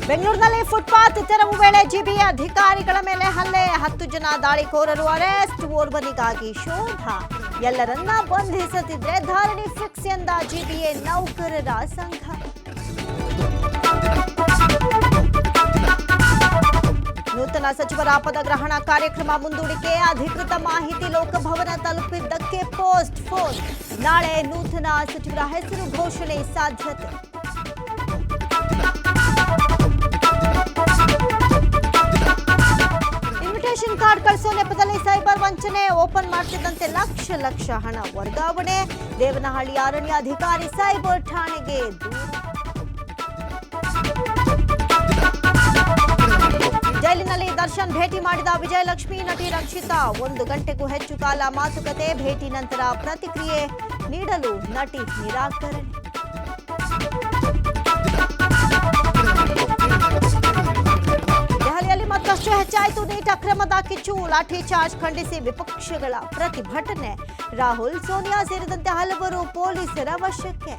ಬೆಂಗಳೂರಿನಲ್ಲಿ ಫುಟ್ಪಾತ್ ತೆರವು ವೇಳೆ ಜಿಬಿಎ ಅಧಿಕಾರಿಗಳ ಮೇಲೆ ಹಲ್ಲೆ, 10 ಜನ ದಾಳಿಕೋರರು ಅರೆಸ್ಟ್, ಓರ್ವನಿಗಾಗಿ ಶೋಧ. ಎಲ್ಲರನ್ನ ಬಂಧಿಸದಿದ್ರೆ ಧಾರಣಿ ಫಿಕ್ಸ್ ಎಂದ ಜಿಬಿಎ ನೌಕರರ ಸಂಘ. ನೂತನ ಸಚಿವರ ಪದಗ್ರಹಣ ಕಾರ್ಯಕ್ರಮ ಮುಂದೂಡಿಕೆ, ಅಧಿಕೃತ ಮಾಹಿತಿ ಲೋಕಭವನ ತಲುಪಿದ್ದಕ್ಕೆ ಪೋಸ್ಟ್ ಫೋನ್. ನಾಳೆ ನೂತನ ಸಚಿವರ ಹೆಸರು ಘೋಷಣೆ ಸಾಧ್ಯತೆ. ಇನ್ವಿಟೇಷನ್ ಕಾರ್ಡ್ ಕಳಿಸೋ ನೆಪದಲ್ಲಿ ಸೈಬರ್ ವಂಚನೆ, ಓಪನ್ ಮಾಡ್ತಿದ್ದಂತೆ ಲಕ್ಷ ಹಣ ವರ್ಗಾವಣೆ. ದೇವನಹಳ್ಳಿ ಅರಣ್ಯಾಧಿಕಾರಿ ಸೈಬರ್ ಠಾಣೆಗೆ ದೂರು. ಜೈಲಿನಲ್ಲಿ ದರ್ಶನ್ ಭೇಟಿ ಮಾಡಿದ ವಿಜಯಲಕ್ಷ್ಮಿ, ನಟಿ ರಕ್ಷಿತಾ 1 ಗಂಟೆಗೂ ಹೆಚ್ಚು ಕಾಲ ಮಾತುಕತೆ. ಭೇಟಿ ನಂತರ ಪ್ರತಿಕ್ರಿಯೆ ನೀಡಲು ನಟಿ ನಿರಾಕರಣೆ. ದೆಹಲಿಯಲ್ಲಿ ಮತ್ತಷ್ಟು ಹೆಚ್ಚಾಯಿತು ನೀಟ್ ಅಕ್ರಮದ ಕಿಚ್ಚು. ಲಾಠಿ ಚಾರ್ಜ್ ಖಂಡಿಸಿ ವಿಪಕ್ಷಗಳ ಪ್ರತಿಭಟನೆ. ರಾಹುಲ್, ಸೋನಿಯಾ ಸೇರಿದಂತೆ ಹಲವರು ಪೊಲೀಸರ ವಶಕ್ಕೆ.